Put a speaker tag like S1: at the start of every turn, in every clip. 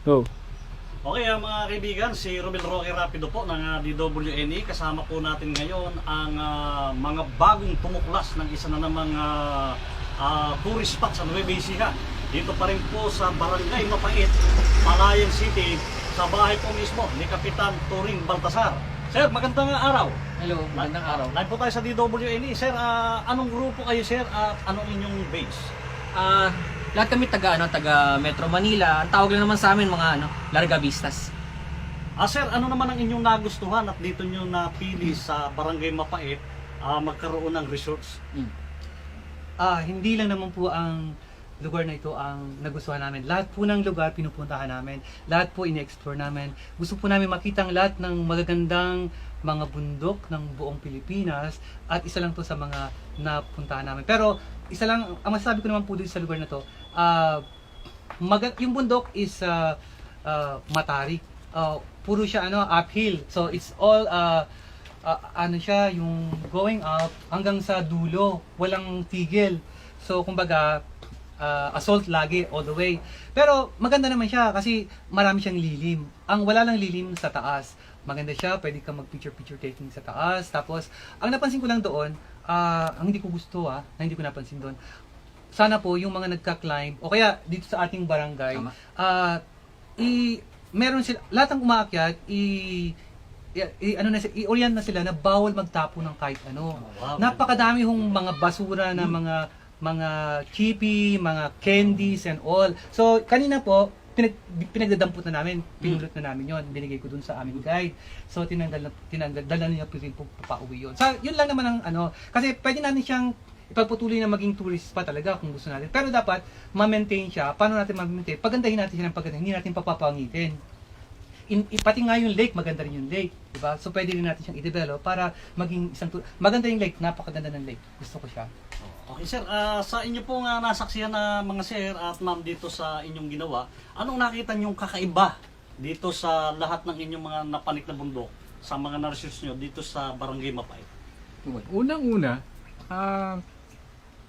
S1: Go.
S2: Okay, mga kaibigan, si Romel Roque Rapido po ng DWNE. Kasama po natin ngayon ang mga bagong tumuklas ng isa na namang tourist spot sa Nueva Ecija. Dito pa rin po sa Barangay Mapait, Palayan City, sa bahay po mismo ni Kapitan Turing Baltasar. Sir, magandang araw.
S3: Hello, magandang araw.
S2: Live po tayo sa DWNE. Sir, anong grupo kayo, sir, at anong inyong base?
S3: Lahat kami taga Metro Manila. Ang tawag lang naman sa amin mga Larga Vistas.
S2: Sir, ano naman ang inyong nagustuhan at dito nyo napili sa Barangay Mapait magkaroon ng resorts?
S4: Hindi lang naman po ang lugar na ito ang nagustuhan namin. Lahat po ng lugar pinupuntahan namin. Lahat po in-explore namin. Gusto po namin makita ang lahat ng magagandang mga bundok ng buong Pilipinas at isa lang to sa mga napuntahan namin. Pero isa lang, ang masasabi ko naman po dito sa lugar na to, yung bundok is matarik. Puro siya uphill. So it's all siya, yung going up hanggang sa dulo, walang tigil. So kumbaga assault lagi all the way. Pero maganda naman siya kasi marami siyang lilim. Ang wala lang lilim sa taas. Maganda siya, pwede kang mag-picture taking sa taas. Tapos ang napansin ko lang doon, ang hindi ko gusto na hindi ko napansin doon, sana po yung mga nagka-climb o kaya dito sa ating barangay, meron sila, lahat ng umaakyat, i-orient na sila na bawal magtapo ng kahit ano.
S2: Wow.
S4: Napakadami hong mga basura na mga chippy, mga candies and all. So kanina po pinagdadampot na namin, pinulot na namin yon, binigay ko dun sa aming guide. So tinanggal dala niya po rin po papauwi yun. So yun lang naman ang kasi pwede natin siyang ipagpatuloy na maging tourist spot talaga kung gusto natin. Pero dapat ma-maintain siya. Paano natin ma-maintain? Pagandahin natin siya ng pagandahin, hindi natin papapangitin. Pati nga yung lake, maganda rin yung lake, diba? So pwede rin natin siyang i-develop para maging isang maganda yung lake, napakaganda ng lake. Gusto ko siya.
S2: Okay, sir, sa inyo pong nasaksihan na mga sir at ma'am dito sa inyong ginawa, anong nakita niyong kakaiba dito sa lahat ng inyong mga napanik na bundok sa mga na-research nyo dito sa Barangay Mapait?
S1: Unang-una,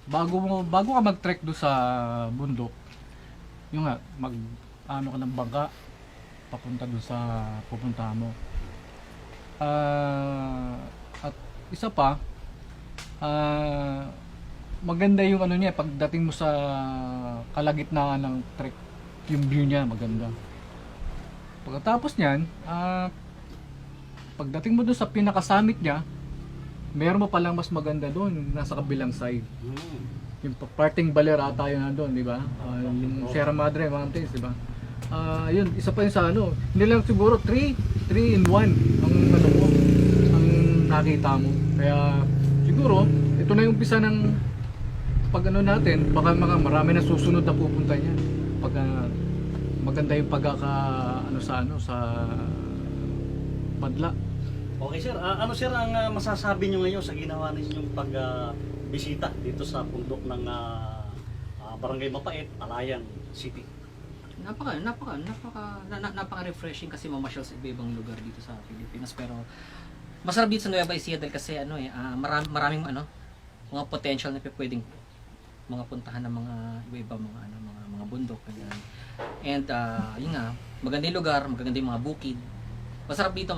S1: bago ka mag-trek do sa bundok, yung nga, ka ng bangka, papunta doon sa pupuntahan mo. At isa pa, maganda yung niya, pagdating mo sa kalagitnaan ng trek, yung view niya maganda. Pagkatapos niyan, pagdating mo doon sa pinaka-summit niya, meron mo palang mas maganda doon, nasa kabilang side. Yung parting Balera tayo na doon, di ba? Yung Sierra Madre Mountains, di ba? Yun, isa pa yun sa hindi lang siguro 3 in 1 ang nakita mo. Kaya siguro ito na yung umpisa ng pag natin, baka marami na susunod na pupunta niya. Pag maganda yung pagkaka sa padla.
S2: Okay, sir, ano sir ang masasabi nyo ngayon sa ginawa ninyong pagbisita dito sa bundok ng Barangay Mapait, Palayan City?
S3: Napaka-refreshing kasi mamasyal sa iba-ibang lugar dito sa Pilipinas, pero masarap dito sa Nueva Ecija dahil kasi maraming mga potential na pwedeng mga puntahan ng mga iba-iba mga bundok ganyan. And yun nga, maganda yung lugar, maganda yung mga bukid. Masarap dito.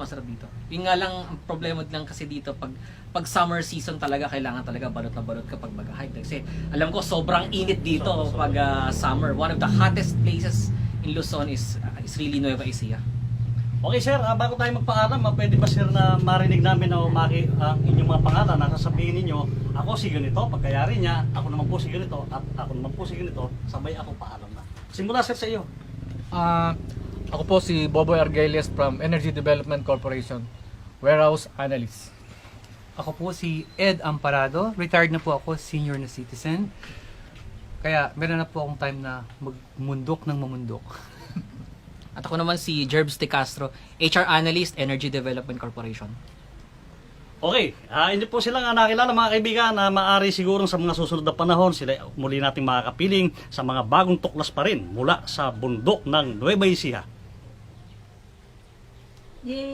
S3: Yun nga lang, ang problema lang kasi dito pag summer season talaga, kailangan talaga balot na balot kapag mag-hike. Kasi alam ko sobrang init dito pag summer. One of the hottest places in Luzon is really Nueva Ecija.
S2: Okay, sir, bago tayo magpaalam, pwede ba sir na marinig namin o ang inyong mga pangalan na sasabihin ninyo, ako si ganito, pagkayari niya, ako naman po si ganito, at ako naman po si ganito, sabay ako paalam na. Simula sir sa iyo.
S1: Ako po si Boboy Argelias from Energy Development Corporation, Warehouse Analyst.
S4: Ako po si Ed Amparado, retired na po ako, senior na citizen. Kaya meron na po akong time na magmundok ng mamundok.
S3: At ako naman si Jerbs De Castro, HR Analyst, Energy Development Corporation.
S2: Okay, hindi po silang nakilala mga kaibigan na maaari siguro sa mga susunod na panahon sila muli nating makakapiling sa mga bagong tuklas pa rin mula sa bundok ng Nueva Ecija.
S5: Yay!